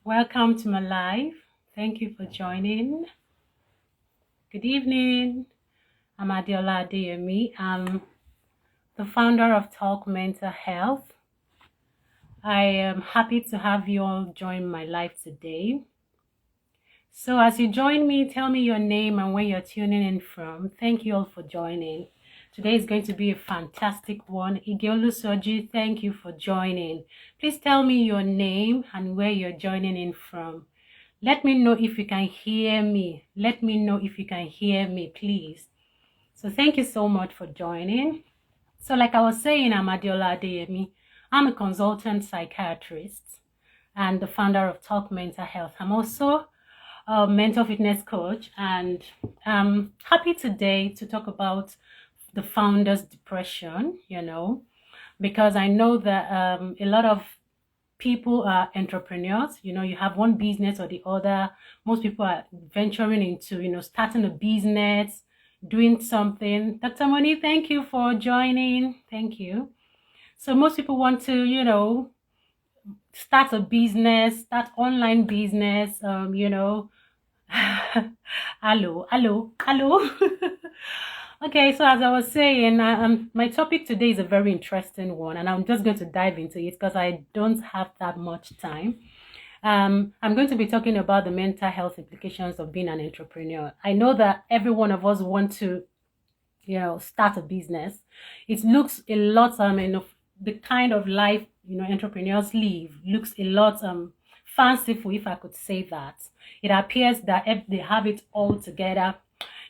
Welcome to my live. Thank you for joining. Good evening. I'm Adiola Adeyemi. I'm the founder of Talk Mental Health. I am happy to have you all join my live today. So as you join me, tell me your name and where you're tuning in from. Thank you all for joining. Today is going to be a fantastic one. Igeolu Soji, thank you for joining. Please tell me your name and where you're joining in from. Let me know if you can hear me. Let me know if you can hear me, please. So thank you so much for joining. So like I was saying, I'm Adiola Adeyemi. I'm a consultant psychiatrist and the founder of Talk Mental Health. I'm also a mental fitness coach, and I'm happy today to talk about the founder's depression, because I know that a lot of people are entrepreneurs. You have one business or the other. Most people are venturing into, starting a business, doing something. Dr. Moni, thank you for joining. Thank you. So most people want to, start a business, start online business, hello. Okay, so as I was saying, my topic today is a very interesting one, and I'm just going to dive into it because I don't have that much time. I'm going to be talking about the mental health implications of being an entrepreneur. I know that every one of us want to, start a business. It looks a lot, the kind of life, entrepreneurs live looks a lot fanciful, if I could say that. It appears that they have it all together.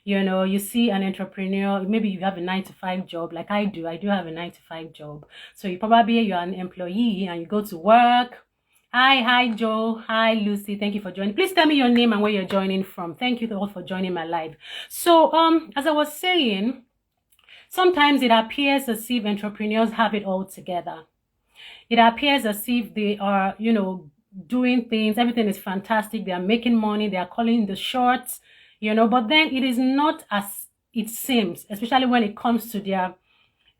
You see an entrepreneur, maybe you have a 9 to 5 job like I do. I do have a 9 to 5 job. So you're an employee and you go to work. Hi, Joe. Hi, Lucy. Thank you for joining. Please tell me your name and where you're joining from. Thank you all for joining my live. So, as I was saying, sometimes it appears as if entrepreneurs have it all together. It appears as if they are, doing things. Everything is fantastic. They are making money. They are calling the shots, but then it is not as it seems, especially when it comes to their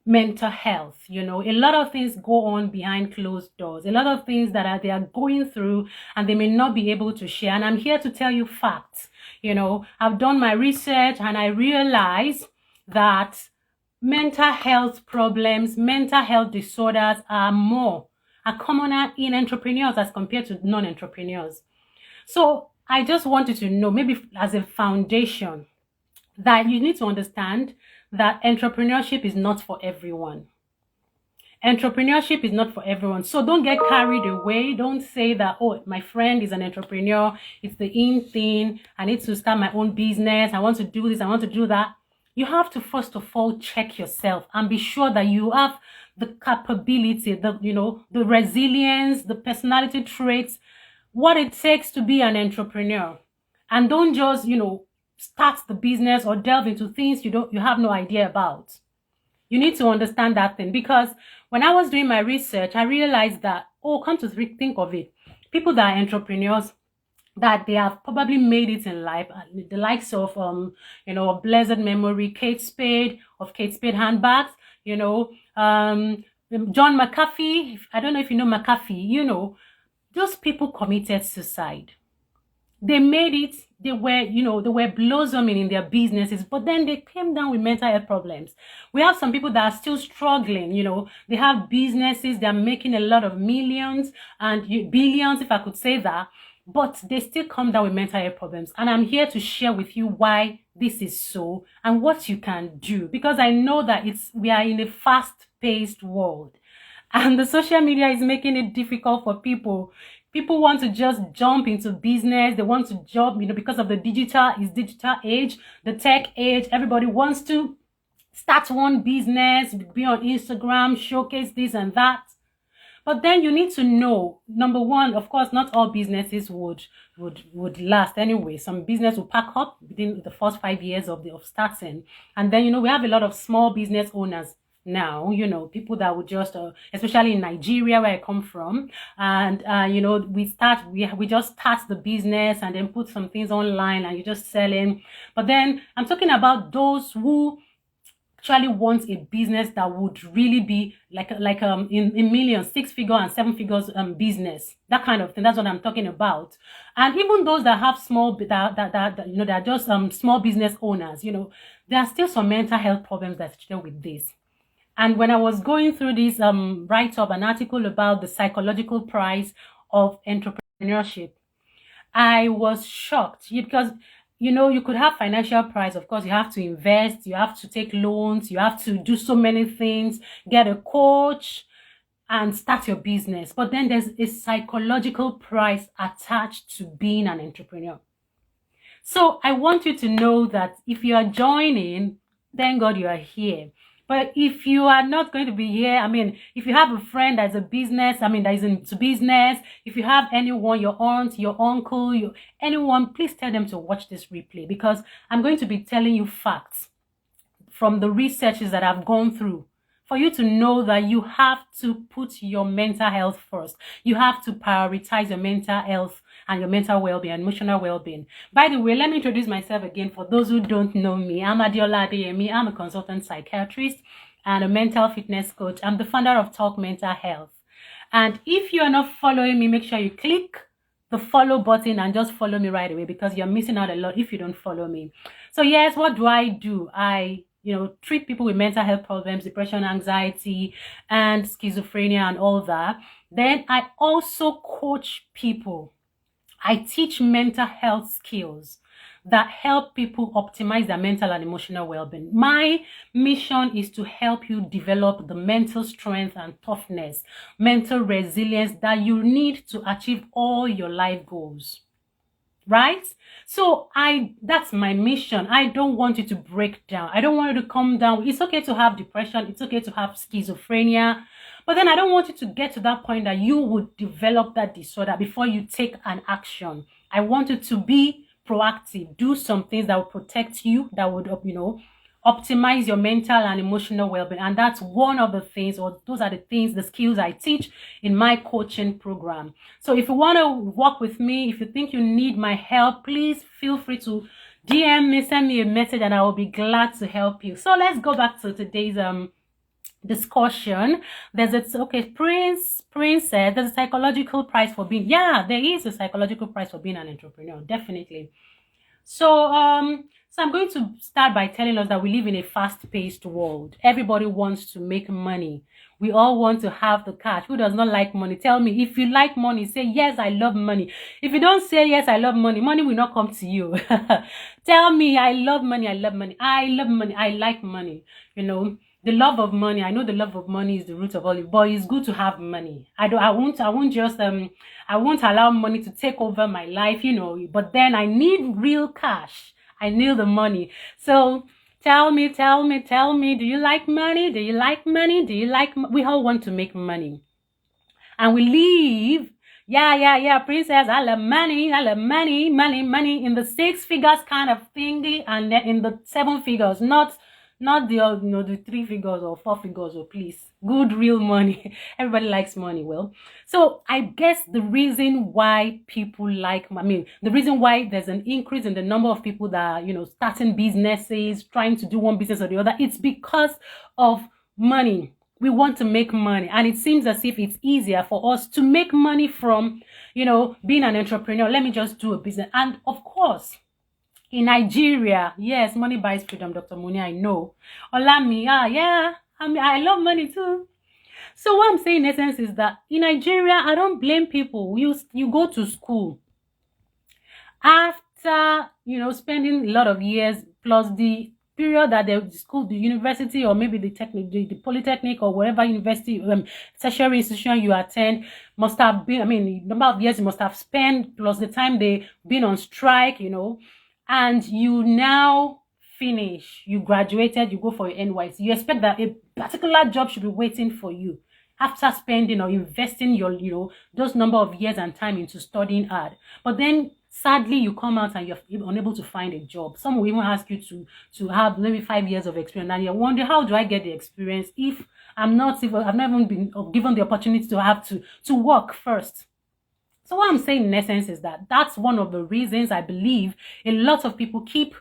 mental health. A lot of things go on behind closed doors, a lot of things that they are going through and they may not be able to share. And I'm here to tell you facts. I've done my research and I realize that mental health problems, mental health disorders are commoner in entrepreneurs as compared to non-entrepreneurs. So I just wanted to know, maybe as a foundation, that you need to understand that entrepreneurship is not for everyone. Entrepreneurship is not for everyone. So don't get carried away. Don't say that, oh, my friend is an entrepreneur. It's the in thing. I need to start my own business. I want to do this. I want to do that. You have to first of all check yourself and be sure that you have the capability, the resilience, the personality traits, what it takes to be an entrepreneur. And don't just, start the business or delve into things you have no idea about. You need to understand that thing, because when I was doing my research, I realized that, come to think of it, people that are entrepreneurs, that they have probably made it in life, the likes of blessed memory, Kate Spade of Kate Spade handbags, John McAfee. I don't know if you know McAfee. Those people committed suicide. They made it. They were blossoming in their businesses, but then they came down with mental health problems. We have some people that are still struggling. They have businesses. They're making a lot of millions and billions, if I could say that, but they still come down with mental health problems. And I'm here to share with you why this is so and what you can do, because I know that we are in a fast-paced world, and the social media is making it difficult for people. People want to just jump into business. They want to jump, because of the digital age, the tech age. Everybody wants to start one business, be on Instagram, showcase this and that. But then you need to know, number one, of course, not all businesses would last anyway. Some business will pack up within the first 5 years of starting. And then, we have a lot of small business owners now, people that would just, especially in Nigeria, where I come from, and, we just start the business and then put some things online and you're just selling. But then I'm talking about those who actually want a business that would really be like in millions, 6-figure and 7 figures business, that kind of thing. That's what I'm talking about. And even those that have small that they're just small business owners, there are still some mental health problems that deal with this. And when I was going through this write-up, an article about the psychological price of entrepreneurship, I was shocked because you could have financial price. Of course, you have to invest, you have to take loans, you have to do so many things, get a coach and start your business. But then there's a psychological price attached to being an entrepreneur. So I want you to know that if you are joining, thank God you are here. But if you are not going to be here, if you have a friend that's a business, that is into business, if you have anyone, your aunt, your uncle, anyone, please tell them to watch this replay, because I'm going to be telling you facts from the researches that I've gone through for you to know that you have to put your mental health first. You have to prioritize your mental health and your mental well-being and emotional well-being. By the way, let me introduce myself again for those who don't know me. I'm Adiola Adeyemi. I'm a consultant psychiatrist and a mental fitness coach. I'm the founder of Talk Mental Health. And if you are not following me, make sure you click the follow button and just follow me right away, because you're missing out a lot if you don't follow me. So yes, what do? I treat people with mental health problems, depression, anxiety, and schizophrenia and all that. Then I also coach people. I teach mental health skills that help people optimize their mental and emotional well-being. My mission is to help you develop the mental strength and toughness, mental resilience that you need to achieve all your life goals. Right? So that's my mission. I don't want you to break down. I don't want you to come down. It's okay to have depression. It's okay to have schizophrenia. But then I don't want you to get to that point that you would develop that disorder before you take an action. I want you to be proactive. Do some things that will protect you, that would, optimize your mental and emotional well-being. And that's one of the things, or those are the things, the skills I teach in my coaching program. So if you want to work with me, if you think you need my help, please feel free to DM me, send me a message, and I will be glad to help you. So let's go back to today's discussion. Prince said there's a psychological price for being, there is a psychological price for being an entrepreneur, definitely. So I'm going to start by telling us that we live in a fast-paced world. Everybody wants to make money. We all want to have the cash. Who does not like money? Tell me, if you like money, say, yes, I love money. If you don't say, yes, I love money, money will not come to you. Tell me, I love money, I love money, I love money, I like money. The love of money. I know the love of money is the root of all it, but it's good to have money. I won't allow money to take over my life, but then I need real cash. I need the money. So tell me, do you like money? Do you like money? We all want to make money. And we live, princess, I love money, money in the 6 figures kind of thingy, and then in the 7 figures, not the 3 figures or 4 figures, or please, good real money. Everybody likes money. Well, so I guess the reason why people the reason why there's an increase in the number of people that starting businesses, trying to do one business or the other, it's because of money. We want to make money, and it seems as if it's easier for us to make money from being an entrepreneur. Let me just do a business. And of course, in Nigeria, yes, money buys freedom, Dr. Muni, I know. Olami, I love money too. So what I'm saying in essence is that in Nigeria, I don't blame people. You go to school. After, spending a lot of years, plus the period that the school, the university, or maybe the polytechnic or whatever university, tertiary institution you attend must have been, the number of years you must have spent, plus the time they've been on strike, and you now finish, you graduated, you go for your NYC. You expect that a particular job should be waiting for you after spending or investing your, those number of years and time into studying hard. But then sadly, you come out and you're unable to find a job. Some will even ask you to have maybe 5 years of experience, and you wonder, how do I get the experience if I've never been given the opportunity to have to work first? So what I'm saying in essence is that that's one of the reasons I believe a lot of people keep,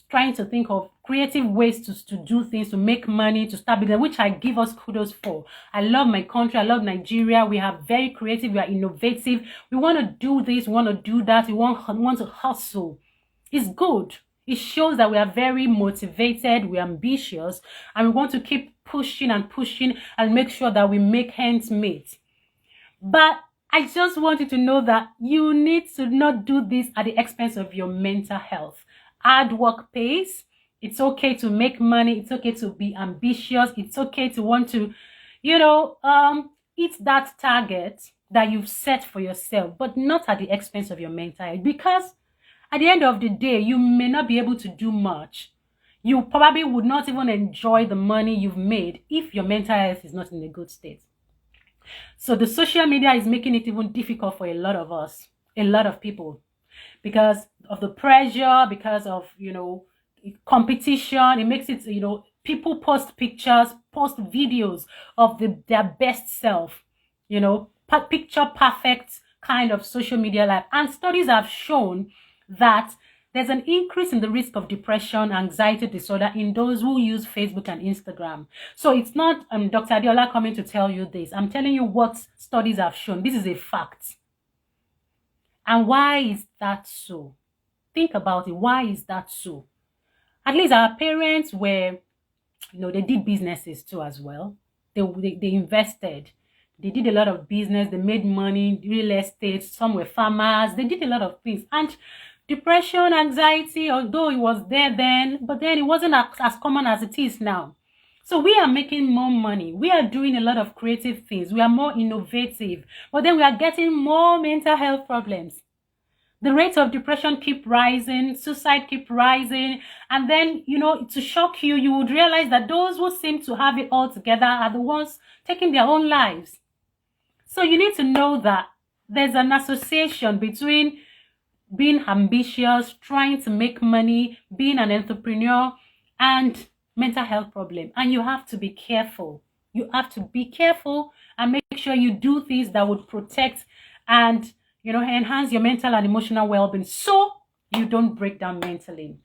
trying to think of creative ways to do things, to make money, to start business, which I give us kudos for. I love my country. I love Nigeria. We are very creative. We are innovative. We want to do this. We want to do that. We want to hustle. It's good. It shows that we are very motivated. We're ambitious, and we want to keep pushing and pushing and make sure that we make ends meet. But I just want you to know that you need to not do this at the expense of your mental health. Hard work pays. It's okay to make money. It's okay to be ambitious. It's okay to want to, hit that target that you've set for yourself, but not at the expense of your mental health. Because at the end of the day, you may not be able to do much. You probably would not even enjoy the money you've made if your mental health is not in a good state. So the social media is making it even difficult for a lot of us, a lot of people, because of the pressure, because of, competition. It makes it, people post pictures, post videos of their best self, picture perfect kind of social media life. And studies have shown that there's an increase in the risk of depression, anxiety disorder in those who use Facebook and Instagram. So it's not Dr. Adiola coming to tell you this. I'm telling you what studies have shown. This is a fact. And why is that so? Think about it. Why is that so? At least our parents were, they did businesses too as well. They invested. They did a lot of business. They made money, real estate. Some were farmers. They did a lot of things. And depression, anxiety, although it was there then, but then it wasn't as common as it is now. So we are making more money. We are doing a lot of creative things. We are more innovative. But then we are getting more mental health problems. The rates of depression keep rising, suicide keep rising. And then, to shock you, you would realize that those who seem to have it all together are the ones taking their own lives. So you need to know that there's an association between being ambitious, trying to make money, being an entrepreneur, and mental health problem. And you have to be careful. You have to be careful and make sure you do things that would protect and, enhance your mental and emotional well-being so you don't break down mentally.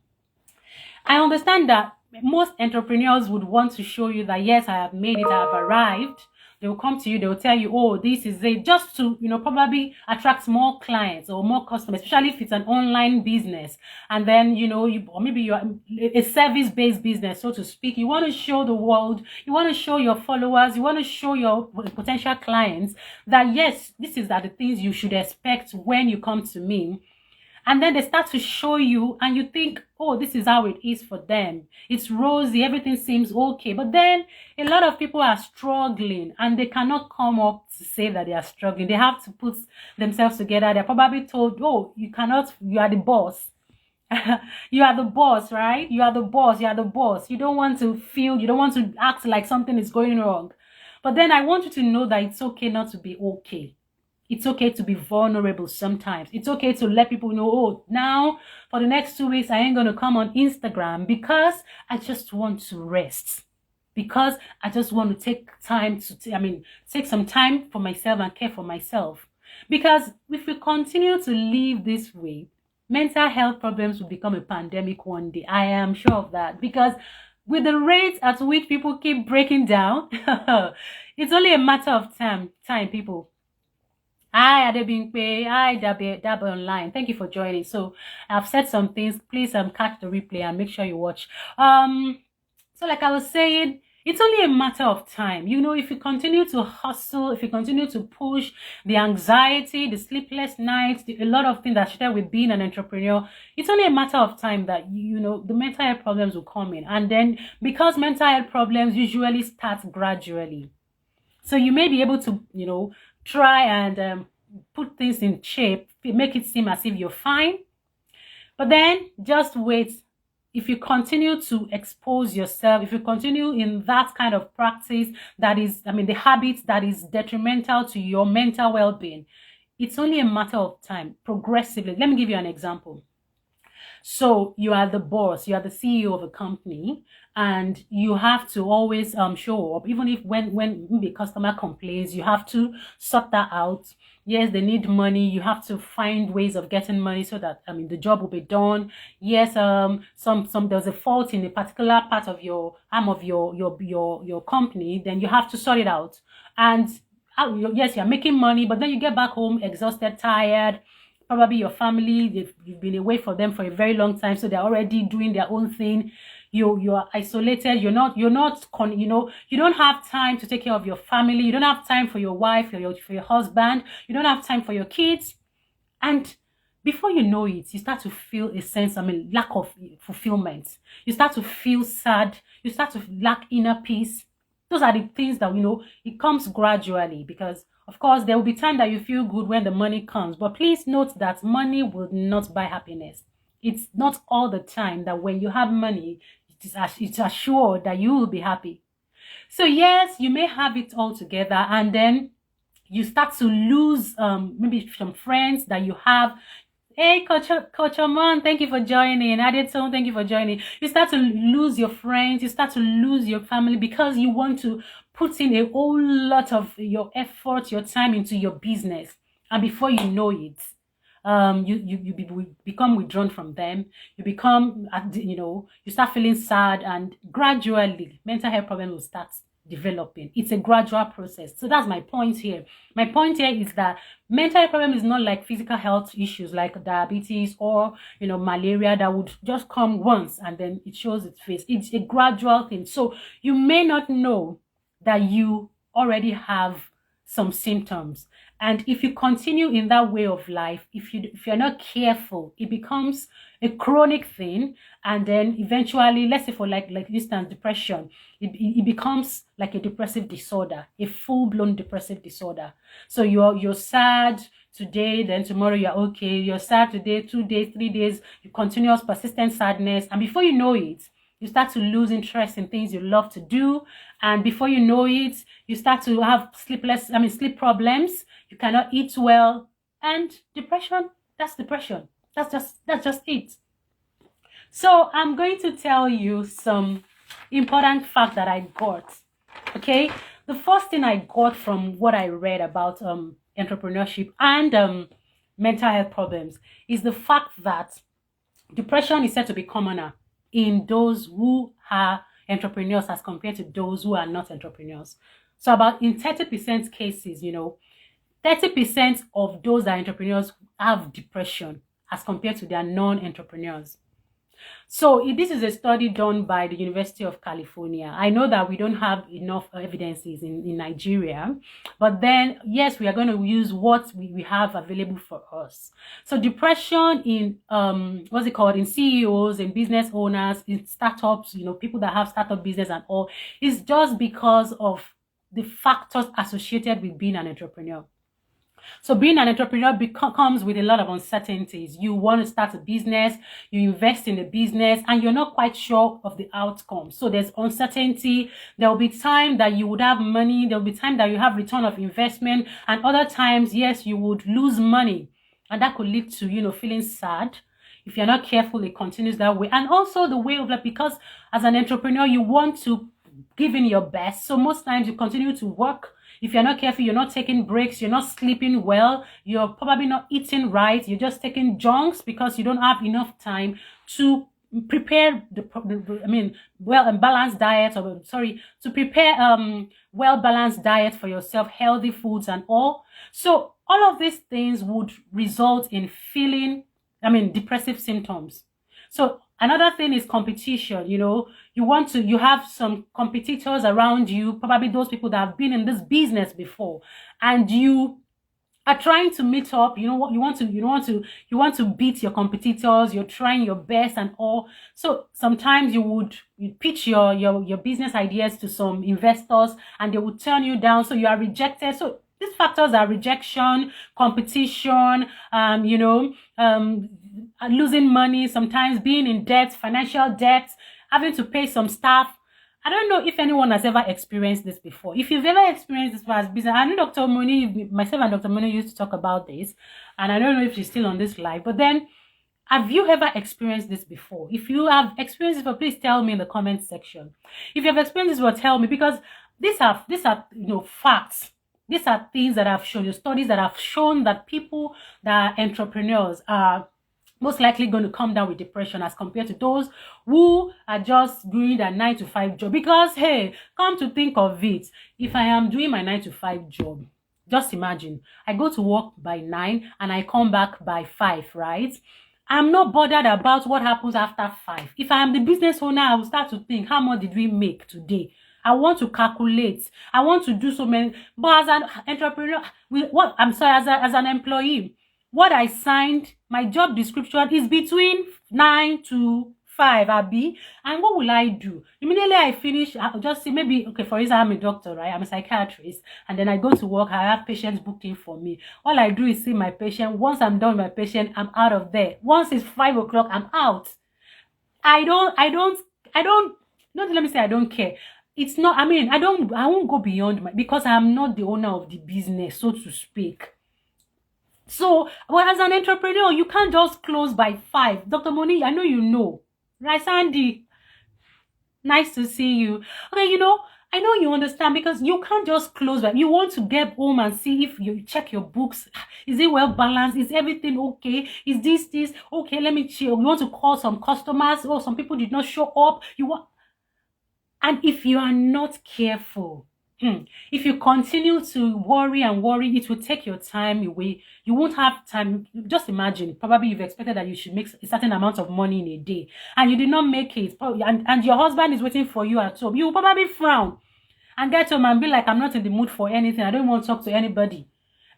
I understand that most entrepreneurs would want to show you that, yes, I have made it, I have arrived. They will come to you, they will tell you, oh, this is it, just to, probably attract more clients or more customers, especially if it's an online business. And then, or maybe you're a service-based business, so to speak. You want to show the world, you want to show your followers, you want to show your potential clients that, yes, these are the things you should expect when you come to me. And then they start to show you and you think, oh, this is how it is for them. It's rosy, everything seems okay. But then a lot of people are struggling and they cannot come up to say that they are struggling. They have to put themselves together. They're probably told, oh, you cannot, you are the boss. You are the boss, right? You are the boss, you are the boss. You don't want to feel, you don't want to act like something is going wrong. But then I want you to know that it's okay not to be okay. It's okay to be vulnerable sometimes. It's okay to let people know, oh, now for the next 2 weeks, I ain't going to come on Instagram because I just want to rest. Because I just want to take time take some time for myself and care for myself. Because if we continue to live this way, mental health problems will become a pandemic one day. I am sure of that. Because with the rate at which people keep breaking down, it's only a matter of time, people. Hi, Adebimpe. Hi, Dabe Online. Thank you for joining. So I've said some things. Please catch the replay and make sure you watch. So like I was saying, it's only a matter of time. If you continue to hustle, if you continue to push, the anxiety, the sleepless nights, a lot of things that share with being an entrepreneur, it's only a matter of time that, the mental health problems will come in. And then because mental health problems usually start gradually. So you may be able to, try and put things in shape, make it seem as if you're fine. But then just wait. If you continue to expose yourself, if you continue in that kind of practice that is, the habits that is detrimental to your mental well-being, it's only a matter of time, progressively. Let me give you an example. So you are the boss, you are the CEO of a company, and you have to always show up. Even if when the customer complains, you have to sort that out. Yes, they need money. You have to find ways of getting money so that the job will be done. Yes, some there's a fault in a particular part of your arm of your company, then you have to sort it out. And yes, you're making money, but then you get back home exhausted, tired. Probably your family, you've been away for them for a very long time, so they're already doing their own thing. You are isolated. You don't have time to take care of your family. You don't have time for your wife, for your husband. You don't have time for your kids. And before you know it, you start to feel a sense, lack of fulfillment. You start to feel sad. You start to lack inner peace. Those are the things that, it comes gradually, because, of course, there will be time that you feel good when the money comes. But please note that money will not buy happiness. It's not all the time that when you have money, it's assured that you will be happy. So yes, you may have it all together, and then you start to lose maybe some friends that you have. Hey, Coach Oman, thank you for joining. Adeton, thank you for joining. You start to lose your friends. You start to lose your family because you want to put in a whole lot of your effort, your time into your business. And before you know it, you become withdrawn from them. You become, you start feeling sad, and gradually mental health problems will start developing. It's a gradual process. So that's my point here. My point here is that mental health problem is not like physical health issues like diabetes or malaria that would just come once and then it shows its face. It's a gradual thing. So you may not know that you already have some symptoms, and if you continue in that way of life, if you're not careful, it becomes a chronic thing, and then eventually, let's say for like instance depression, it becomes like a depressive disorder, a full-blown depressive disorder. So you're sad today, then tomorrow you're okay. You're sad today, 2 days, 3 days, you continuous persistent sadness, and before you know it, you start to lose interest in things you love to do. And before you know it, you start to have sleep problems. You cannot eat well. And depression, that's depression. That's just it. So I'm going to tell you some important facts that I got. Okay? The first thing I got from what I read about entrepreneurship and mental health problems is the fact that depression is said to be commoner in those who are entrepreneurs as compared to those who are not entrepreneurs. So about in 30% cases, 30% of those that are entrepreneurs have depression as compared to their non-entrepreneurs. So this is a study done by the University of California. I know that we don't have enough evidences in Nigeria, but then, yes, we are going to use what we have available for us. So depression in, in CEOs and business owners, in startups, people that have startup business and all, is just because of the factors associated with being an entrepreneur. So being an entrepreneur comes with a lot of uncertainties. You want to start a business, you invest in a business, and you're not quite sure of the outcome. So there's uncertainty. There will be time that you would have money. There will be time that you have return of investment. And other times, yes, you would lose money. And that could lead to, feeling sad. If you're not careful, it continues that way. And also the way of life, because as an entrepreneur, you want to give in your best. So most times you continue to work. If you're not careful, you're not taking breaks, you're not sleeping well, you're probably not eating right, you're just taking junks because you don't have enough time to prepare well-balanced diet, to prepare well-balanced diet for yourself, healthy foods and all. So all of these things would result in feeling, depressive symptoms. So another thing is competition. You have some competitors around you, probably those people that have been in this business before, and you are trying to meet up. You want to beat your competitors. You're trying your best and all. So sometimes you pitch your business ideas to some investors, and they will turn you down. So you are rejected. So these factors are rejection, competition, losing money, sometimes being in debt, financial debt, having to pay some staff. I don't know if anyone has ever experienced this before. If you've ever experienced this as business, I know Dr. Moni, myself and Dr. Moni used to talk about this, and I don't know if she's still on this live, but then Have you ever experienced this before? If you have experienced it, please tell me in the comment section. If you have experienced this, well, tell me, because these are facts. These are things that have shown you, studies that have shown that people that are entrepreneurs are most likely going to come down with depression as compared to those who are just doing their 9 to 5 job. Because hey, come to think of it, if I am doing my 9 to 5 job, just imagine I go to work by 9 and I come back by 5, right? I'm not bothered about what happens after 5. If I am the business owner, I will start to think, how much did we make today? I want to calculate. I want to do so many. But as an entrepreneur, as an employee, what I signed, my job description is between 9 to 5, Abby. And what will I do? Immediately I finish, I'll just say maybe, okay, for example, I'm a doctor, right? I'm a psychiatrist. And then I go to work, I have patients booked in for me. All I do is see my patient. Once I'm done with my patient, I'm out of there. Once it's 5 o'clock, I'm out. I let me say I don't care. It's not, I won't go beyond because I'm not the owner of the business, so to speak. So, well, as an entrepreneur, you can't just close by 5. Dr. Moni, I know you know. Right, Sandy? Nice to see you. Okay, I know you understand, because you can't just close by. You want to get home and see if you check your books. Is it well balanced? Is everything okay? Is this? Okay, let me chill. You want to call some customers. Oh, some people did not show up. And if you are not careful, if you continue to worry and worry, it will take your time away. You won't have time. Just imagine, probably you've expected that you should make a certain amount of money in a day, and you did not make it, and your husband is waiting for you at home. You will probably frown and get home and be like, I'm not in the mood for anything. I don't want to talk to anybody.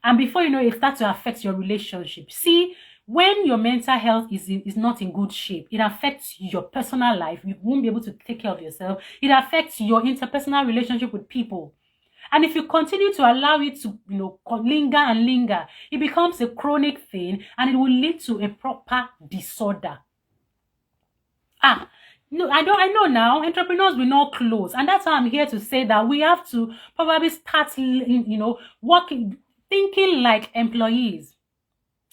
And before you know it, starts to affect your relationship. See, when your mental health is not in good shape, it affects your personal life. You won't be able to take care of yourself. It affects your interpersonal relationship with people. And if you continue to allow it to, linger and linger, it becomes a chronic thing, and it will lead to a proper disorder. No, I know now, entrepreneurs will not close. And that's why I'm here to say that we have to probably start, working, thinking like employees.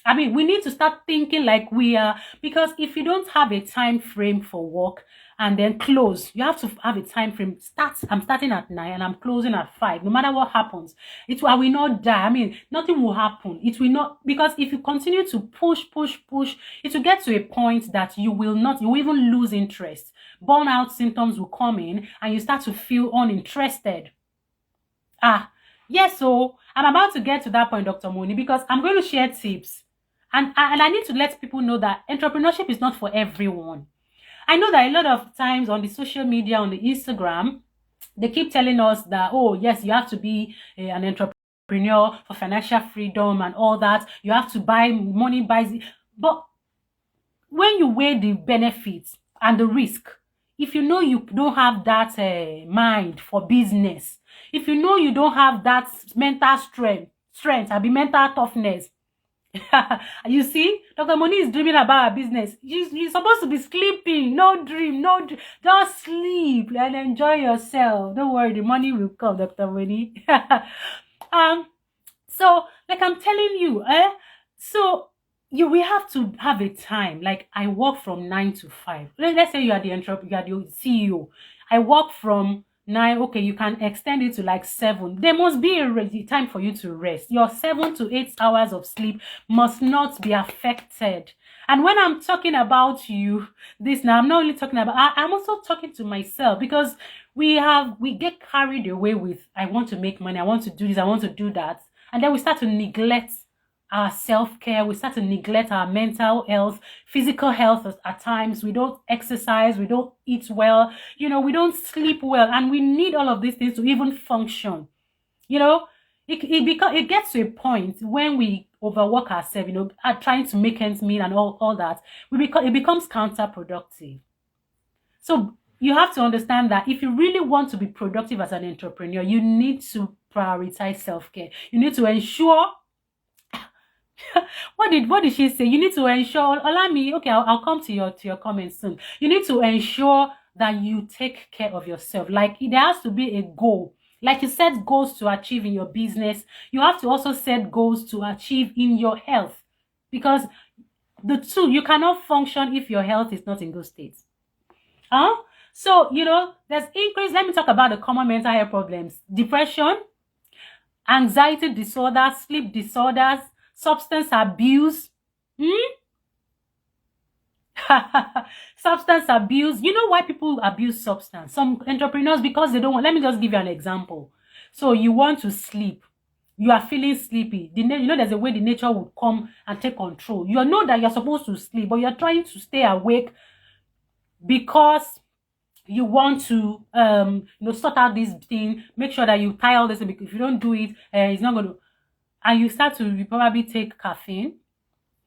We need to start thinking like we are, because if you don't have a time frame for work and then close, you have to have a time frame. I'm starting at 9 and I'm closing at 5. No matter what happens, I will not die. Nothing will happen. It will not, because if you continue to push, it will get to a point that you will even lose interest. Burnout symptoms will come in and you start to feel uninterested. Yes, so I'm about to get to that point, Dr. Moni, because I'm going to share tips. And I need to let people know that entrepreneurship is not for everyone. I know that a lot of times on the social media, on the Instagram, they keep telling us that, oh, yes, you have to be an entrepreneur for financial freedom and all that. You have to buy money, but when you weigh the benefits and the risk, if you know you don't have that mind for business, if you know you don't have that mental strength, mental toughness, you see, Dr. Moni is dreaming about her business. You're supposed to be sleeping. No dream. Just sleep and enjoy yourself. Don't worry, the money will come, Dr. Moni. So, like I'm telling you, we have to have a time. Like, I work from 9 to 5. Let's say you are the CEO. I work from 9, okay, you can extend it to like 7. There must be a time for you to rest. Your 7 to 8 hours of sleep must not be affected. And when I'm talking about you, I'm not only talking about, I'm also talking to myself, because we get carried away with, I want to make money, I want to do this, I want to do that. And then we start to neglect our self-care, we start to neglect our mental health, physical health at times. We don't exercise, we don't eat well, we don't sleep well, and we need all of these things to even function. It gets to a point when we overwork ourselves, trying to make ends meet and all that, it becomes counterproductive. So you have to understand that if you really want to be productive as an entrepreneur, you need to prioritize self-care. You need to ensure what did she say? You need to ensure, allow me, okay, I'll come to your comments soon. You need to ensure that you take care of yourself. Like, there has to be a goal. Like you set goals to achieve in your business, you have to also set goals to achieve in your health. Because The two, you cannot function if your health is not in good state. Huh? So, there's increase. Let me talk about the common mental health problems: depression, anxiety disorders, sleep disorders, substance abuse. Substance abuse. You know why people abuse substance? Some entrepreneurs, because they don't want. Let me just give you an example. So you want to sleep. You are feeling sleepy. There's a way the nature would come and take control. You know that you're supposed to sleep, but you're trying to stay awake because you want to sort out this thing, make sure that you tie all this, because if you don't do it, it's not going to. And you start to probably take caffeine,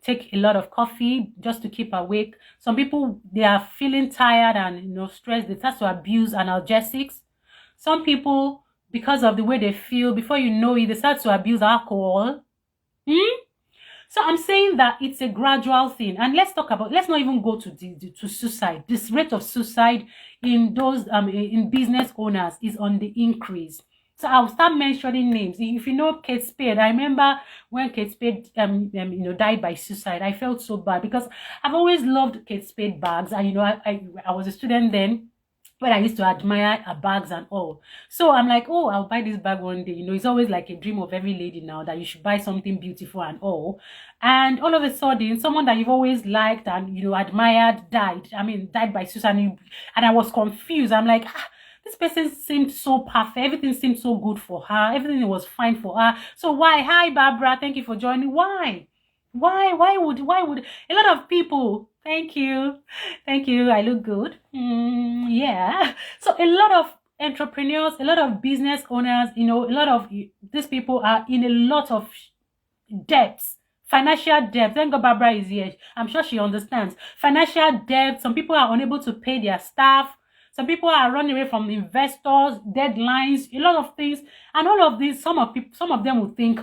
take a lot of coffee just to keep awake. Some people, they are feeling tired and stressed, they start to abuse analgesics. Some people, because of the way they feel, before you know it, they start to abuse alcohol. So I'm saying that it's a gradual thing. And let's not even go to suicide. This rate of suicide in those in business owners is on the increase. So I'll start mentioning names. If you know Kate Spade, I remember when Kate Spade died by suicide. I felt so bad because I've always loved Kate Spade bags. And I was a student then, when I used to admire her bags and all. So I'm like, oh, I'll buy this bag one day. It's always like a dream of every lady now that you should buy something beautiful and all. And all of a sudden, someone that you've always liked and, admired died. Died by suicide. And I was confused. I'm like, this person seemed so perfect. Everything seemed so good for her. Everything was fine for her. So why? Hi, Barbara. Thank you for joining. Why? Why would a lot of people? Thank you. I look good. Yeah. So a lot of entrepreneurs, a lot of business owners, a lot of these people are in a lot of debts. Financial debt. Thank God Barbara is here. I'm sure she understands. Financial debt. Some people are unable to pay their staff. Some people are running away from investors, deadlines, a lot of things. And all of these, some of them will think,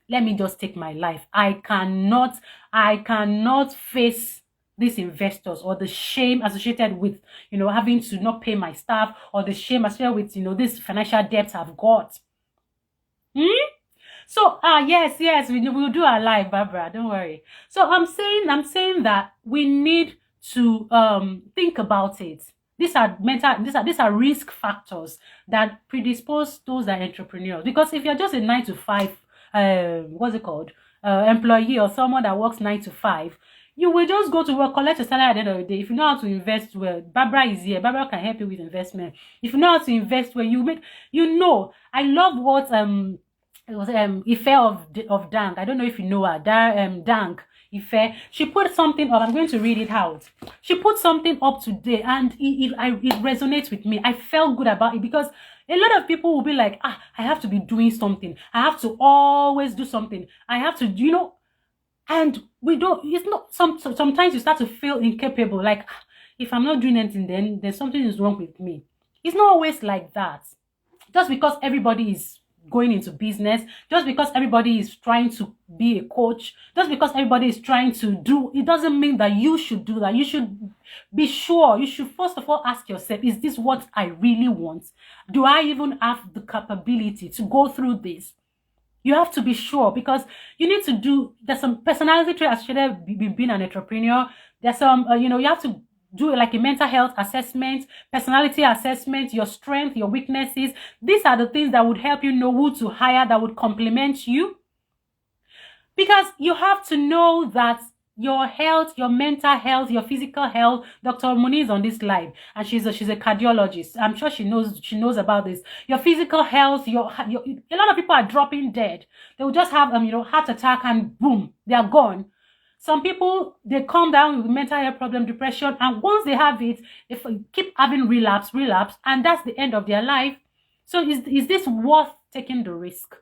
let me just take my life. I cannot face these investors, or the shame associated with, having to not pay my staff, or the shame associated with, this financial debts I've got. So, yes, we'll do our live, Barbara. Don't worry. So I'm saying that we need to think about it. These are risk factors that predispose those that are entrepreneurs. Because if you're just a 9 to 5 employee, or someone that works 9 to 5, you will just go to work, collect a salary at the end of the day. If you know how to invest well, Barbara is here. Barbara can help you with investment. If you know how to invest well, I love what it was Ife of Dank. I don't know if you know her. Dank Ife. She put something up. I'm going to read it out. She put something up today, and it resonates with me. I felt good about it, because a lot of people will be like, I have to be doing something. I have to always do something. I have to, and we don't. It's not. Sometimes you start to feel incapable. Like, if I'm not doing anything, then there's something is wrong with me. It's not always like that. Just because everybody is going into business, just because everybody is trying to be a coach, just because everybody is trying to do, it doesn't mean that you should do that. You should be sure. You should first of all ask yourself, is this what I really want? Do I even have the capability to go through this? You have to be sure, because you need to there's some personality traits associated with being an entrepreneur. There's some, you have to do like a mental health assessment, personality assessment, your strength, your weaknesses. These are the things that would help you know who to hire, that would complement you. Because you have to know that your health, your mental health, your physical health. Dr. Moni is on this live, and she's a cardiologist. I'm sure she knows about this. Your physical health, a lot of people are dropping dead. They will just have heart attack, and boom, they are gone. Some people, they come down with mental health problem, depression, and once they have it, they keep having relapse, and that's the end of their life. So is this worth taking the risk?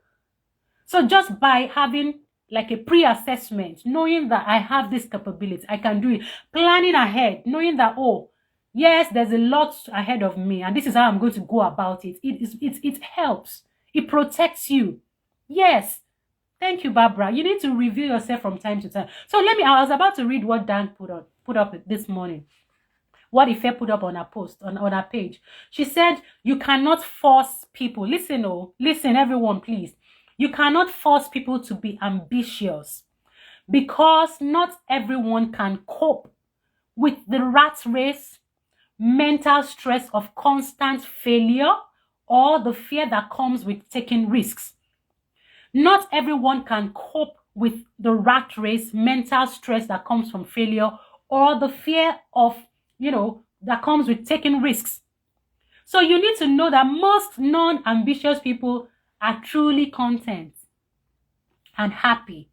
So just by having like a pre-assessment, knowing that I have this capability, I can do it, planning ahead, knowing that, oh, yes, there's a lot ahead of me, and this is how I'm going to go about it. It helps. It protects you. Yes. Thank you, Barbara. You need to review yourself from time to time. So I was about to read what Dan put up this morning. What Ife put up on her post, on her page. She said, you cannot force people. Listen, everyone, please. You cannot force people to be ambitious. because not everyone can cope with the rat race, mental stress of constant failure, or the fear that comes with taking risks. Not everyone can cope with the rat race, mental stress that comes from failure, or the fear of, that comes with taking risks. So you need to know that most non-ambitious people are truly content and happy.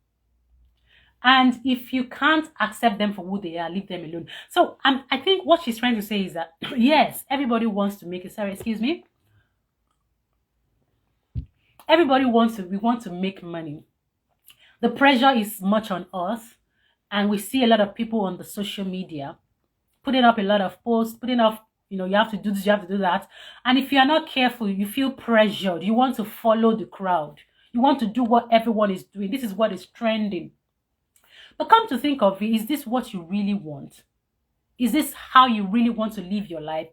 And if you can't accept them for who they are, leave them alone. So I think what she's trying to say is that, yes, everybody wants to make it. Sorry, excuse me. Everybody we want to make money. The pressure is much on us. And we see a lot of people on the social media putting up a lot of posts, putting up, you have to do this, you have to do that. And if you're not careful, you feel pressured. You want to follow the crowd. You want to do what everyone is doing. This is what is trending. But come to think of it, is this what you really want? Is this how you really want to live your life?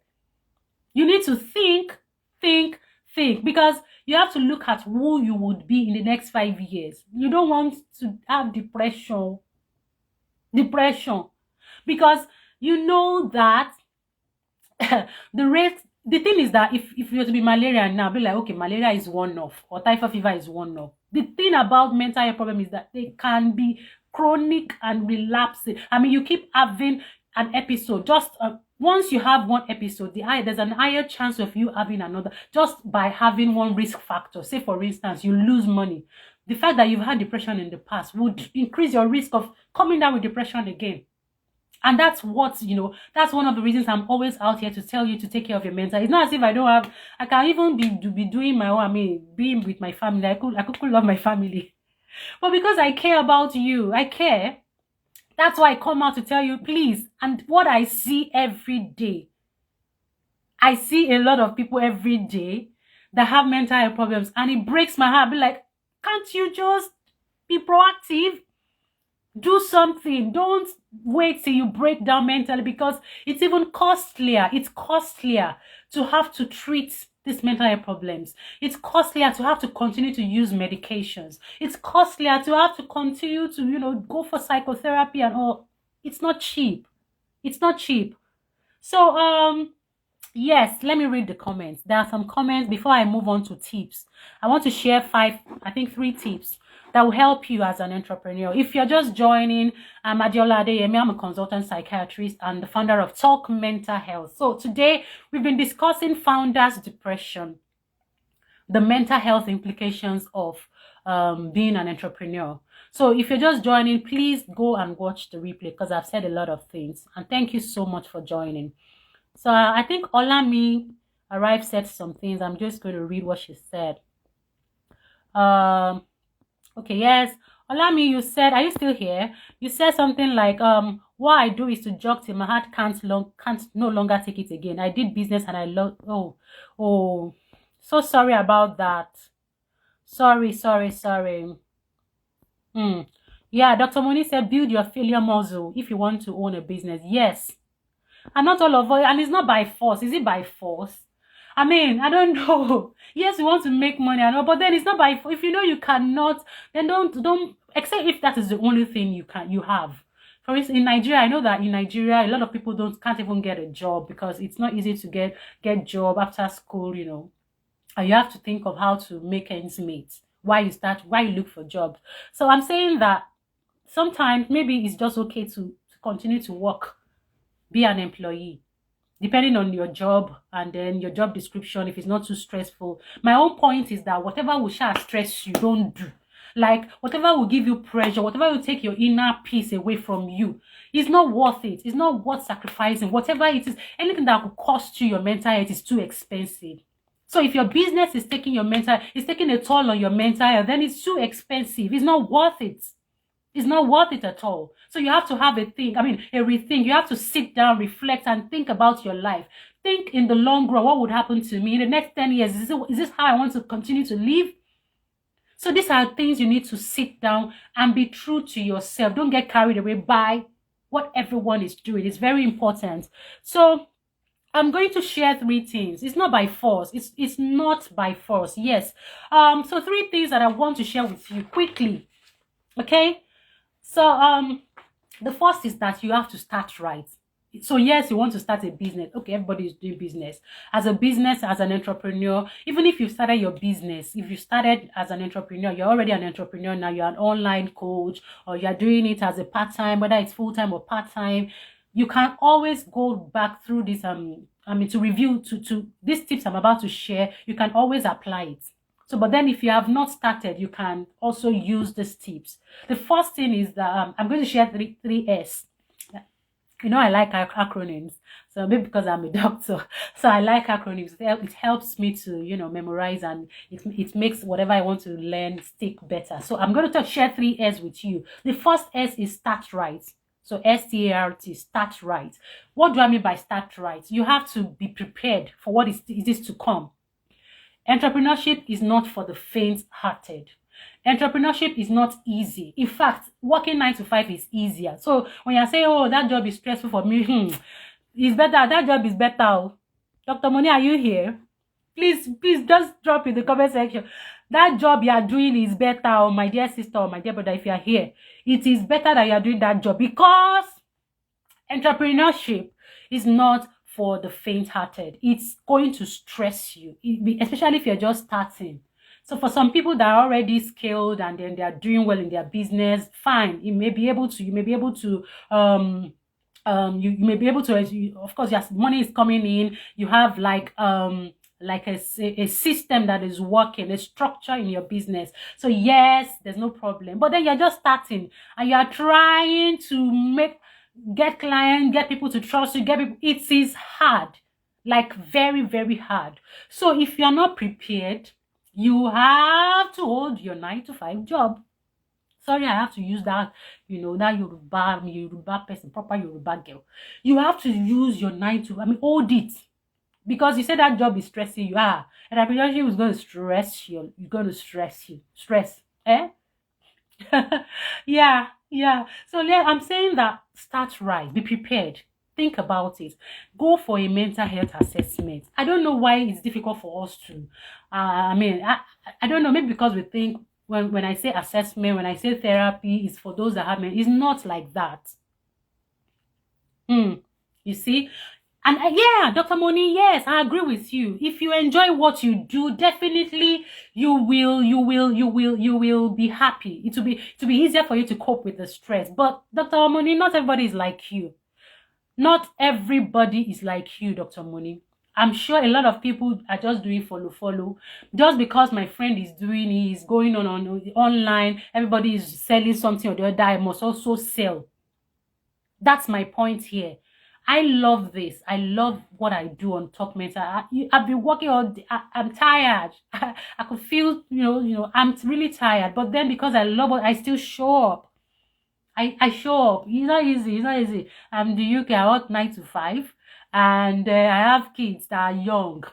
You need to think, because you have to look at who you would be in the next 5 years. You don't want to have depression, because you know that the thing is that if you were to be malaria now, be like, okay, malaria is one-off, or typhoid fever is one-off. The thing about mental health problem is that they can be chronic and relapsing. I mean, you keep having an episode. Just once you have one episode, there's an higher chance of you having another just by having one risk factor. Say, for instance, you lose money. The fact that you've had depression in the past would increase your risk of coming down with depression again. And that's what, that's one of the reasons I'm always out here to tell you to take care of your mental. It's not as if I can even be doing my own, being with my family. I could love my family. But because I care about you, I care. That's why I come out to tell you, please. And what I see every day, I see a lot of people every day that have mental health problems. And it breaks my heart. I'll be like, can't you just be proactive? Do something. Don't wait till you break down mentally, because it's even costlier. It's costlier to have to treat these mental health problems. It's costlier to have to continue to use medications. It's costlier to have to continue to, go for psychotherapy and all. It's not cheap. It's not cheap. So, yes, let me read the comments. There are some comments before I move on to tips. I want to share 3 tips that will help you as an entrepreneur. If you're just joining, I'm Adiola Adeyemi. I'm a consultant psychiatrist and the founder of Talk Mental Health. So today we've been discussing founders' depression, the mental health implications of being an entrepreneur. So if you're just joining, please go and watch the replay, because I've said a lot of things. And thank you so much for joining. So I think Olami said some things. I'm just going to read what she said. Okay, yes. Olami, you said, are you still here? You said something like, what I do is to jog till my heart can't no longer take it again. I did business and I love, oh, so sorry about that. Sorry. Yeah, Dr. Moni said, build your failure muscle if you want to own a business. Yes. And not all of it, and it's not by force. Is it by force? I mean, I don't know. Yes, you want to make money, I know, but then it's not by force. If you know you cannot, then don't, except if that is the only thing you have. For instance, in Nigeria, I know that in Nigeria, a lot of people can't even get a job, because it's not easy to get job after school, and you have to think of how to make ends meet while you look for jobs. So I'm saying that sometimes maybe it's just okay to continue to work, be an employee, depending on your job and then your job description, if it's not too stressful. My own point is that whatever will stress you, don't do. Like, whatever will give you pressure, whatever will take your inner peace away from you, it's not worth it. It's not worth sacrificing. Whatever it is, anything that will cost you your mental health is too expensive. So if your business is taking a toll on your mental health, then it's too expensive. It's not worth it. It's not worth it at all. So you have to have a rethink. You have to sit down, reflect, and think about your life. Think in the long run, what would happen to me in the next 10 years? Is this how I want to continue to live? So these are things you need to sit down and be true to yourself. Don't get carried away by what everyone is doing. It's very important. So I'm going to share 3 things. It's not by force. It's not by force. Yes. So 3 things that I want to share with you quickly. Okay. So the first is that you have to start right. So yes, you want to start a business. Okay, everybody is doing business. As a business, as an entrepreneur, even if you started your business, if you started as an entrepreneur, you're already an entrepreneur now, you're an online coach, or you're doing it as a part-time, whether it's full-time or part-time, you can always go back through this to review to these tips I'm about to share. You can always apply it. So, but then if you have not started, you can also use these tips. The first thing is that I'm going to share three S. You know, I like acronyms. So maybe because I'm a doctor, so I like acronyms. It helps me to, memorize, and it makes whatever I want to learn stick better. So I'm going to share three S with you. The first S is start right. So START, start right. What do I mean by start right? You have to be prepared for what it is to come. Entrepreneurship is not for the faint-hearted. Entrepreneurship is not easy. In fact, working 9 to 5 is easier. So when you say, oh, that job is stressful for me, it's better. That job is better. Dr. Moni, are you here? Please just drop in the comment section. That job you are doing is better, my dear sister or my dear brother, if you are here. It is better that you are doing that job, because entrepreneurship is not for the faint-hearted. It's going to stress you, especially if you're just starting. So for some people that are already skilled and then they are doing well in their business, fine. You may be able to, you may be able to, of course, yes, money is coming in. You have like a system that is working, a structure in your business. So yes, there's no problem. But then you're just starting and you're trying to get clients, get people to trust you, it is hard, like very, very hard. So if you're not prepared, you have to hold your 9 to 5 job. Sorry, I have to use that, that Yoruba person, proper Yoruba girl. You have to use your 9 to, hold it. Because you said that job is stressing you. And entrepreneurship is going to stress you. You're going to stress you. Stress. Yeah. So I'm saying that start right. Be prepared. Think about it. Go for a mental health assessment. I don't know why it's difficult for us to. I don't know. Maybe because we think when I say assessment, when I say therapy, it's for those that have men. It's not like that. You see? And yeah, Dr. Moni, yes, I agree with you. If you enjoy what you do, definitely you will be happy. It will be easier for you to cope with the stress. But Dr. Moni, not everybody is like you. Not everybody is like you, Dr. Moni. I'm sure a lot of people are just doing follow. Just because my friend is doing it, is going on online, everybody is selling something or the other, I must also sell. That's my point here. I love this. I love what I do on Talk Mental. I've been working all day. I'm tired. I could feel, I'm really tired. But then because I love it, I still show up. I show up. It's not easy. I'm in the UK. I work 9 to 5. And I have kids that are young.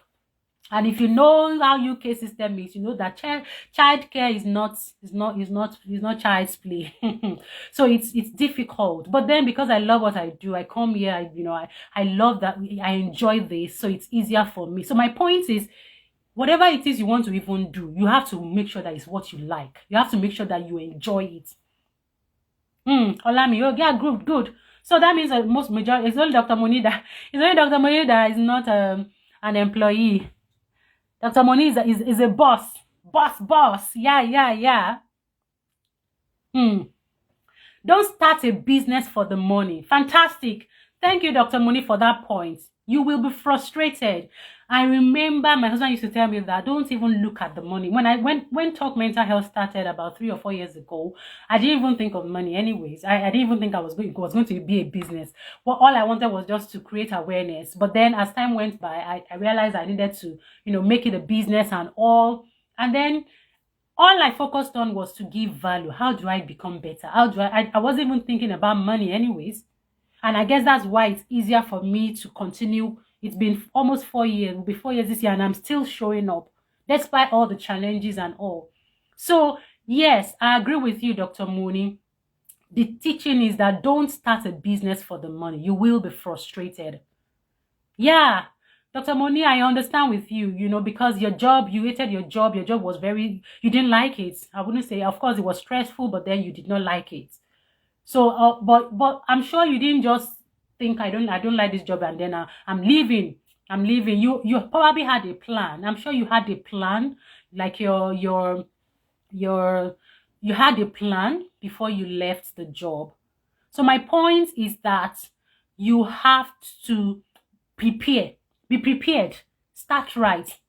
And if you know how UK system is, you know that child care is not child's play. So it's difficult. But then because I love what I do, I come here, I love that, I enjoy this, so it's easier for me. So my point is, whatever it is you want to even do, you have to make sure that it's what you like. You have to make sure that you enjoy it. Olami, oh yeah, good. So that means that it's only Dr. Moni that is not an employee. Dr. Moni is a boss. Yeah. Don't start a business for the money. Fantastic. Thank you, Dr. Moni, for that point. You will be frustrated. I remember my husband used to tell me that don't even look at the money. When Talk Mental Health started about 3 or 4 years ago, I didn't even think of money anyways. I didn't even think it was going to be a business. Well, all I wanted was just to create awareness. But then as time went by, I realized I needed to, make it a business and all. And then all I focused on was to give value. How do I become better? I wasn't even thinking about money anyways. And I guess that's why it's easier for me to continue. It's been almost 4 years. It'll be 4 years this year, and I'm still showing up despite all the challenges and all. So yes, I agree with you, Dr. Moni. The teaching is that don't start a business for the money. You will be frustrated. Yeah, Dr. Moni, I understand with you, because your job, you hated your job. Your job was you didn't like it. I wouldn't say, of course, it was stressful, but then you did not like it. So, but I'm sure you didn't just think I don't like this job and then I'm leaving. I'm leaving. You probably had a plan. I'm sure you had a plan, like your you had a plan before you left the job. So my point is that you have to prepare. Be prepared. Start right.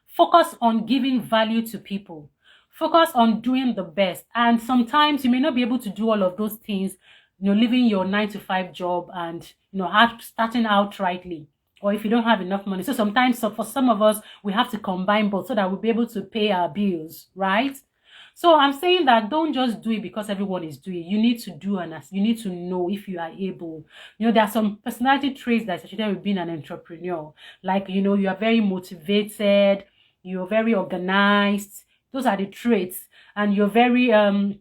Focus on giving value to people. Focus on doing the best. And sometimes you may not be able to do all of those things, leaving your 9 to 5 job and, starting out rightly. Or if you don't have enough money. So sometimes, for some of us, we have to combine both so that we'll be able to pay our bills, right? So I'm saying that don't just do it because everyone is doing it. You need to do and you need to know if you are able. There are some personality traits that's associated with being an entrepreneur. Like, you are very motivated, you're very organized. Those are the traits. And you're very hardworking.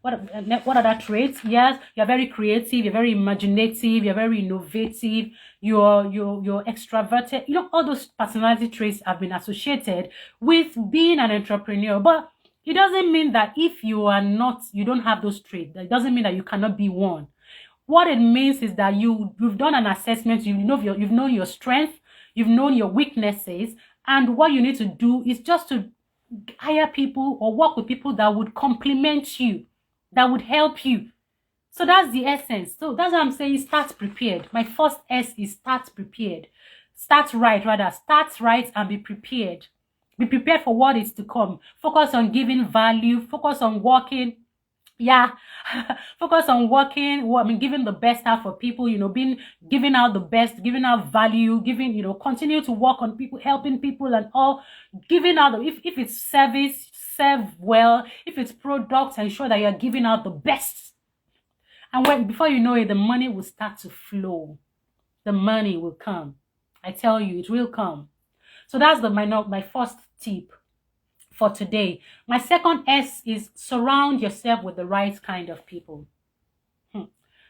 What are the traits? Yes, you're very creative, you're very imaginative, you're very innovative, you're extroverted. All those personality traits have been associated with being an entrepreneur. But it doesn't mean that if you don't have those traits, it doesn't mean that you cannot be one. What it means is that you've done an assessment, you've known your strength, you've known your weaknesses, and what you need to do is just to hire people or work with people that would complement you, that would help you. So that's the essence. So that's what I'm saying. Start prepared. My first S is start prepared. Start right, rather. Start right and be prepared. Be prepared for what is to come. Focus on giving value. Focus on working. Yeah. Focus on working. Giving the best out for people, giving out the best, giving out value, continue to work on people, helping people and all. Giving out, if it's service, serve well. If it's products, ensure that you're giving out the best. And before you know it, the money will start to flow. The money will come. I tell you, it will come. So that's my first tip for today. My second S is surround yourself with the right kind of people.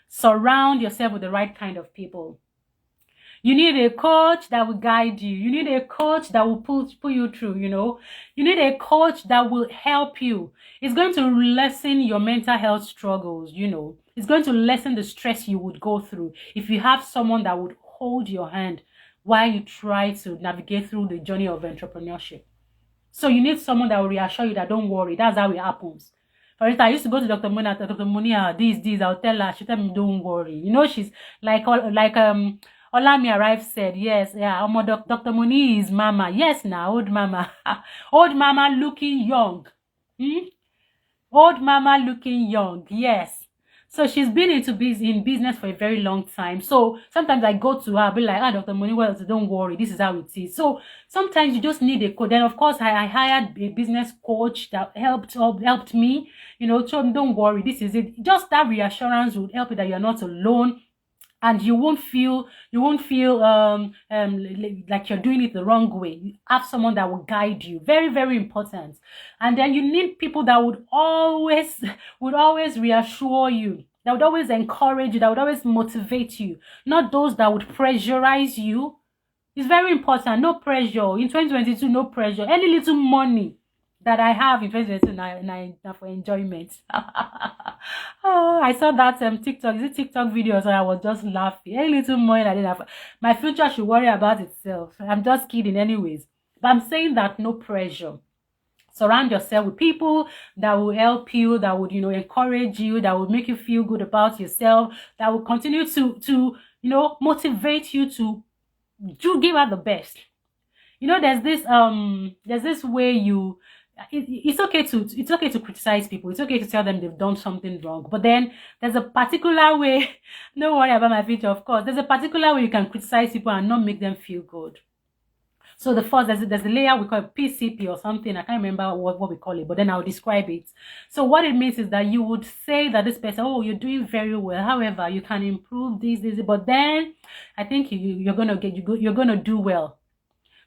Surround yourself with the right kind of people. You need a coach that will guide you. You need a coach that will pull you through, You need a coach that will help you. It's going to lessen your mental health struggles, It's going to lessen the stress you would go through if you have someone that would hold your hand while you try to navigate through the journey of entrepreneurship. So you need someone that will reassure you that don't worry. That's how it happens. For instance, I used to go to Dr. Monia, I'll tell her, she tell me, don't worry. She's like Olami arrived said, yes, yeah, Dr. Moni is mama. Yes, now, old mama. Old mama looking young. Old mama looking young, yes. So she's been in business for a very long time. So sometimes I go to her, I'll be like, Dr. Moni, well, don't worry, this is how it is. So sometimes you just need a coach. Then, of course, I hired a business coach that helped me, so don't worry, this is it. Just that reassurance would help you that you're not alone. And you won't feel like you're doing it the wrong way. You have someone that will guide you. Very, very important. And then you need people that would always reassure you, that would always encourage you, that would always motivate you. Not those that would pressurize you. It's very important. No pressure. In 2022, no pressure. Any little money that I have in 2022 for enjoyment. Oh, I saw that TikTok. Is it TikTok videos? And I was just laughing. Any little money I didn't have. My future should worry about itself. I'm just kidding anyways. But I'm saying that no pressure. Surround yourself with people that will help you, that would, encourage you, that will make you feel good about yourself, that will continue to motivate you to give out the best. There's this way it's okay to criticize people. It's okay to tell them they've done something wrong. But then there's a particular way. Don't worry about my future, of course. There's a particular way you can criticize people and not make them feel good. So the first, there's a layer we call PCP or something. I can't remember what we call it, but then I'll describe it. So what it means is that you would say that this person, oh, you're doing very well. However, you can improve this, but then I think you're gonna do well.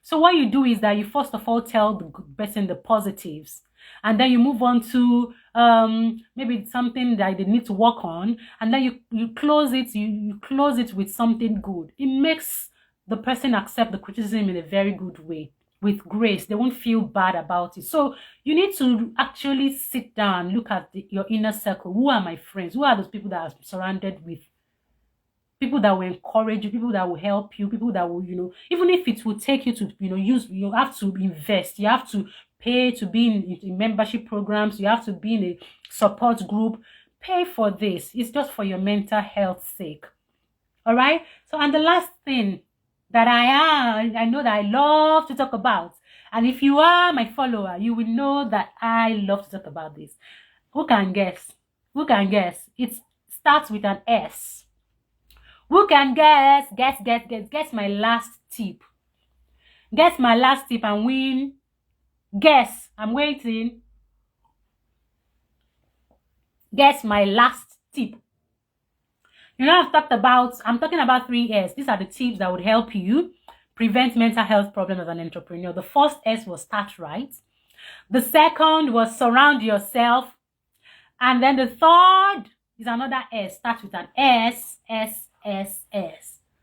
So what you do is that you first of all tell the person the positives, and then you move on to maybe something that they need to work on, and then you close it. You close it with something good. It makes the person accept the criticism in a very good way, with grace. They won't feel bad about it. So you need to actually sit down, look at your inner circle. Who are my friends? Who are those people that are surrounded with? People that will encourage you, people that will help you, people that will, even if it will take you to, you have to invest, you have to pay to be in membership programs, you have to be in a support group. Pay for this. It's just for your mental health sake. All right. So, and the last thing that I know that I love to talk about, and if you are my follower, you will know that I love to talk about this. Who can guess? Who can guess? It starts with an S. Who can guess? Guess my last tip. Guess my last tip and win. Guess. I'm waiting. Guess my last tip. I'm talking about 3 S. These are the tips that would help you prevent mental health problems as an entrepreneur. The first S was start right. The second was surround yourself. And then the third is another S. Starts with an S.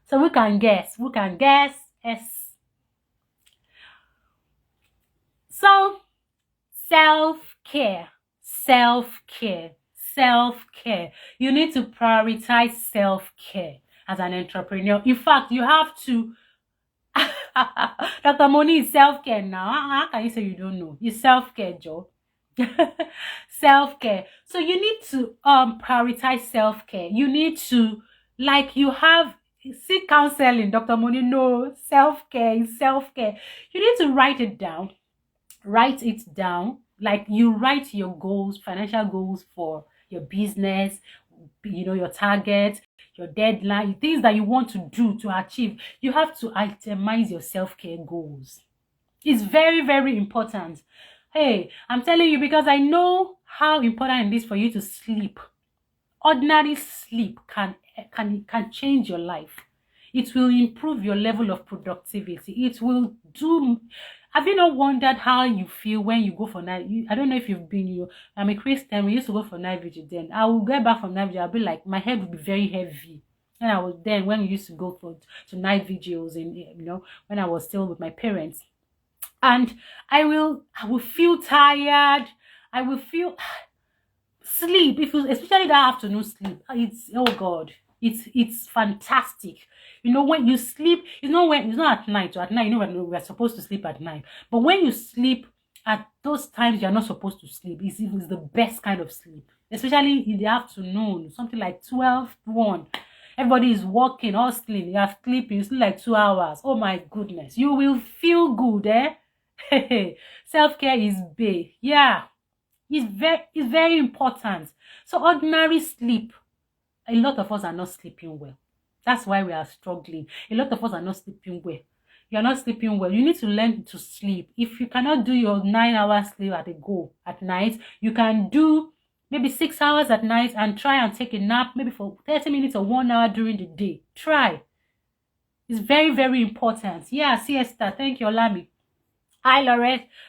So who can guess? Who can guess? S. So self-care. You need to prioritize self-care as an entrepreneur. In fact, you have to. Dr. Moni is self-care now. How can you say you don't know? It's self-care, Joe. Self-care. So you need to prioritize self-care. You need to, like, you have seek counseling, Dr. Moni. No, self-care is self-care. You need to write it down. Write it down. Like, you write your goals, financial goals for your business, your target, your deadline, things that you want to do to achieve. You have to itemize your self-care goals. It's very, very important. Hey, I'm telling you because I know how important it is for you to sleep. Ordinary sleep can change your life. It will improve your level of productivity. It will do. Have you not wondered how you feel when you go for night? I don't know if you've been. I'm a Christian. We used to go for night vigil. Then I will get back from night vigil. I'll be like, my head will be very heavy. And when we used to go to night vigils, and when I was still with my parents, and I will feel tired. I will feel sleep. Especially that afternoon sleep. It's, oh God. It's fantastic. When you sleep, it's not at night. So at night, when we're supposed to sleep at night. But when you sleep at those times you're not supposed to sleep, it's the best kind of sleep. Especially in the afternoon, something like 12, 1. Everybody is walking, all sleeping. You are sleeping, you sleep like 2 hours. Oh my goodness. You will feel good, eh? Self-care is big. Yeah. It's very important. So ordinary sleep. A lot of us are not sleeping well. That's why we are struggling. A lot of us are not sleeping well. You are not sleeping well. You need to learn to sleep. If you cannot do your 9-hour sleep at night, you can do maybe 6 hours at night and try and take a nap maybe for 30 minutes or 1 hour during the day. Try. It's very, very important. Yeah, siesta. Thank you, Olami. Hi,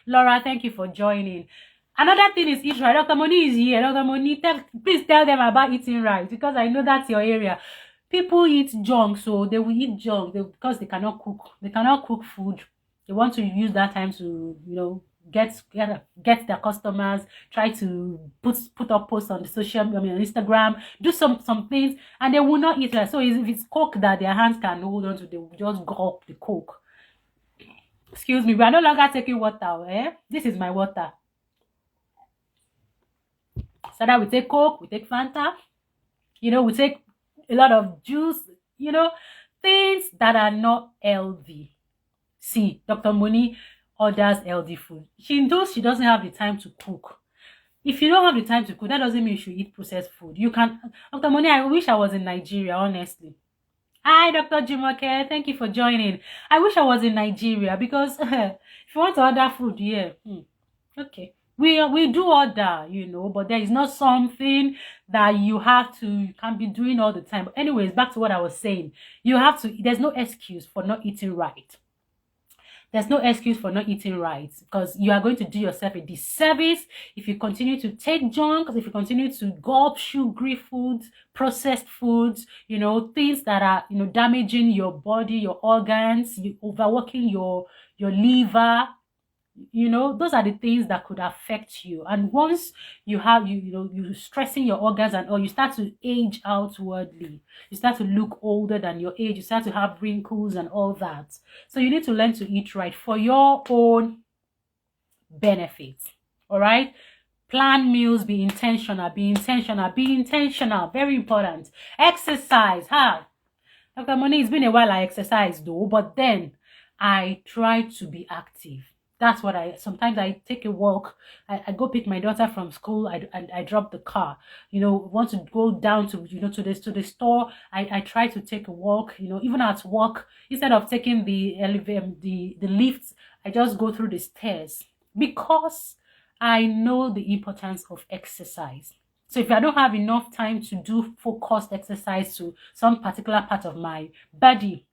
Laura, thank you for joining. Another thing is eat right. Dr. Moni is here. Dr. Moni, please tell them about eating right because I know that's your area. People eat junk, so they will eat junk because they cannot cook. They cannot cook food. They want to use that time to, get their customers. Try to put up posts on the on Instagram. Do some things, and they will not eat that. So if it's Coke that their hands can hold on to, they will just gulp the Coke. Excuse me, we are no longer taking water. This is my water. So that we take Coke, we take Fanta, we take a lot of juice, things that are not healthy. See, Dr. Moni orders healthy food. She knows she doesn't have the time to cook. If you don't have the time to cook, that doesn't mean you should eat processed food. You can, Dr. Moni, I wish I was in Nigeria, honestly. Hi, Dr. Jumoke, thank you for joining. I wish I was in Nigeria because if you want to order food, yeah, okay. We do order, but there is not something that you can't be doing all the time. But anyways, back to what I was saying. There's no excuse for not eating right. There's no excuse for not eating right, because you are going to do yourself a disservice if you continue to take junk, if you continue to gulp sugary foods, processed foods, things that are, damaging your body, your organs, overworking your liver. Those are the things that could affect you. And once you have you stressing your organs, and or you start to age outwardly, you start to look older than your age, you start to have wrinkles and all that. So you need to learn to eat right for your own benefit. All right, plan meals, be intentional, very important. Exercise. Dr. Money, it's been a while I exercise though, but then I try to be active. That's what sometimes I take a walk. I go pick my daughter from school. I drop the car. Want to go down to to the store. I try to take a walk. Even at work, instead of taking the elevator, the lifts, I just go through the stairs, because I know the importance of exercise. So if I don't have enough time to do focused exercise to some particular part of my body,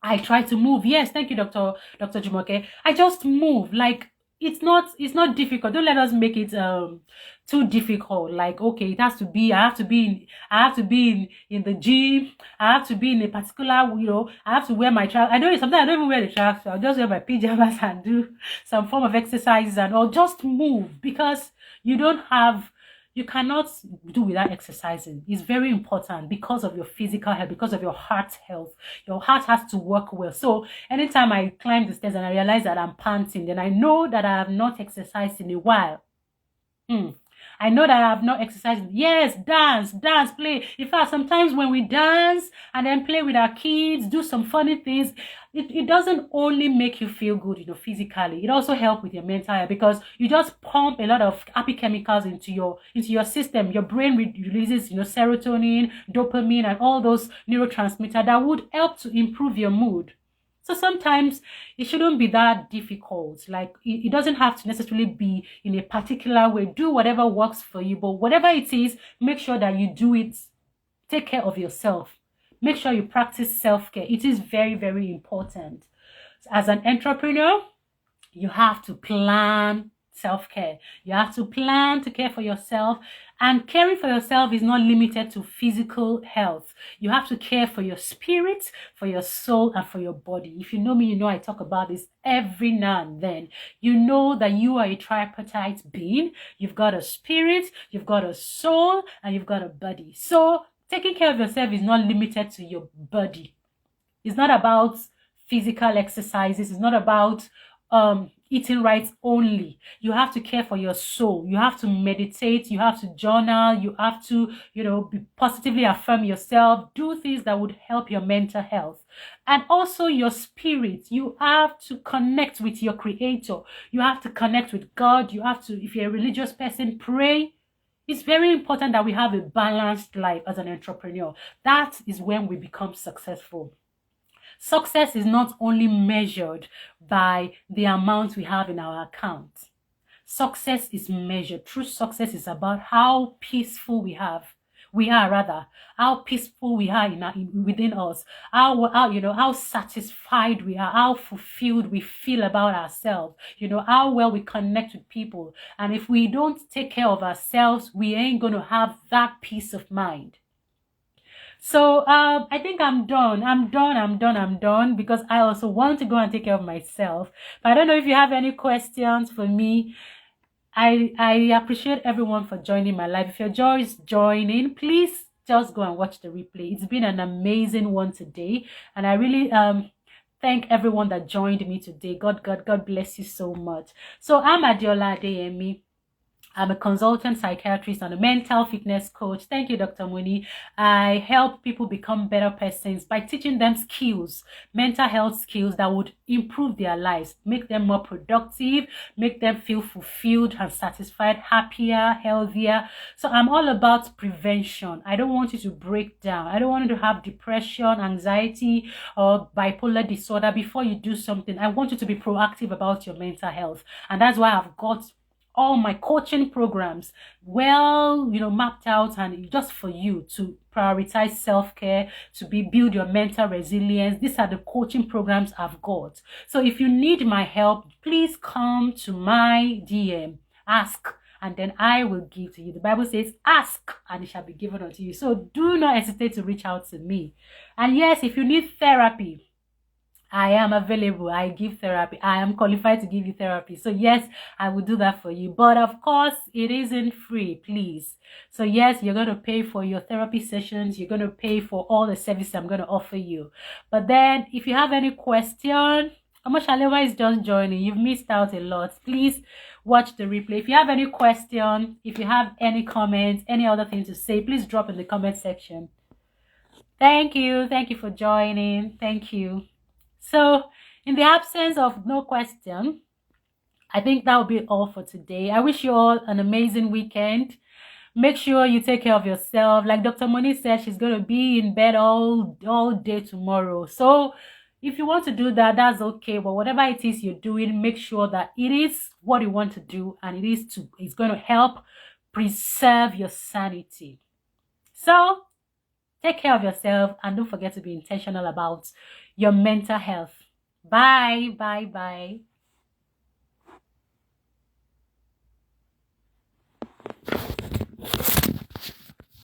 I try to move. Yes, thank you, Dr. Jumoke. I just move. Like, it's not difficult. Don't let us make it too difficult. Like, okay, it has to be, I have to be in the gym. I have to be in a particular, I have to wear my sometimes I don't even wear the tracksuit. I'll just wear my pajamas and do some form of exercises or just move, because you cannot do without exercising. It's very important because of your physical health, because of your heart health. Your heart has to work well. So anytime I climb the stairs and I realize that I'm panting, then I know that I have not exercised in a while. I know that I have not exercised. Yes, dance, play. In fact, sometimes when we dance and then play with our kids, do some funny things, it doesn't only make you feel good, physically. It also helps with your mental health, because you just pump a lot of happy chemicals into your system. Your brain releases, serotonin, dopamine, and all those neurotransmitters that would help to improve your mood. So sometimes it shouldn't be that difficult. Like, it doesn't have to necessarily be in a particular way. Do whatever works for you, but whatever it is, make sure that you do it. Take care of yourself. Make sure you practice self-care. It is very, very important. As an entrepreneur, you have to plan self-care. You have to plan to care for yourself. And caring for yourself is not limited to physical health. You have to care for your spirit, for your soul, and for your body. If you know me, you know I talk about this every now and then. You know that you are a tripartite being. You've got a spirit, you've got a soul, and you've got a body. So taking care of yourself is not limited to your body. It's not about physical exercises. It's not about eating right only. You have to care for your soul. You have to meditate. You have to journal. You have to, positively affirm yourself. Do things that would help your mental health. And also your spirit. You have to connect with your creator. You have to connect with God. You have to, if you're a religious person, pray. It's very important that we have a balanced life as an entrepreneur. That is when we become successful. Success is not only measured by the amount we have in our account. Success is measured. True success is about how peaceful how peaceful we are within us, how satisfied we are, how fulfilled we feel about ourselves, how well we connect with people. And if we don't take care of ourselves, we ain't going to have that peace of mind. So I think I'm done, because I also want to go and take care of myself. But I don't know if you have any questions for me. I appreciate everyone for joining my live. If you're just joining, please just go and watch the replay. It's been an amazing one today, and I really thank everyone that joined me today. God bless you so much. So I'm Adiola Adeyemi. I'm a consultant psychiatrist and a mental fitness coach. Thank you, Dr. Muni. I help people become better persons by teaching them skills, mental health skills that would improve their lives, make them more productive, make them feel fulfilled and satisfied, happier, healthier. So I'm all about prevention. I don't want you to break down. I don't want you to have depression, anxiety, or bipolar disorder before you do something. I want you to be proactive about your mental health. And that's why I've got all my coaching programs well, mapped out, and just for you to prioritize self-care, to build your mental resilience. These are the coaching programs I've got. So if you need my help, please come to my DM, ask, and then I will give to you. The Bible says, ask and it shall be given unto you. So do not hesitate to reach out to me. And yes, if you need therapy, I am available. I give therapy. I am qualified to give you therapy. So yes, I will do that for you. But of course, it isn't free, please. So yes, you're going to pay for your therapy sessions. You're going to pay for all the services I'm going to offer you. But then if you have any question, Omoshalewa is just joining. You've missed out a lot. Please watch the replay. If you have any question, if you have any comments, any other thing to say, please drop in the comment section. Thank you. Thank you for joining. Thank you. So, in the absence of no question, I think that will be all for today. I wish you all an amazing weekend. Make sure you take care of yourself. Like Dr. Moni said, she's going to be in bed all day tomorrow. So, if you want to do that, that's okay. But whatever it is you're doing, make sure that it is what you want to do, and it's going to help preserve your sanity. So, take care of yourself, and don't forget to be intentional about your mental health. Bye, bye, bye.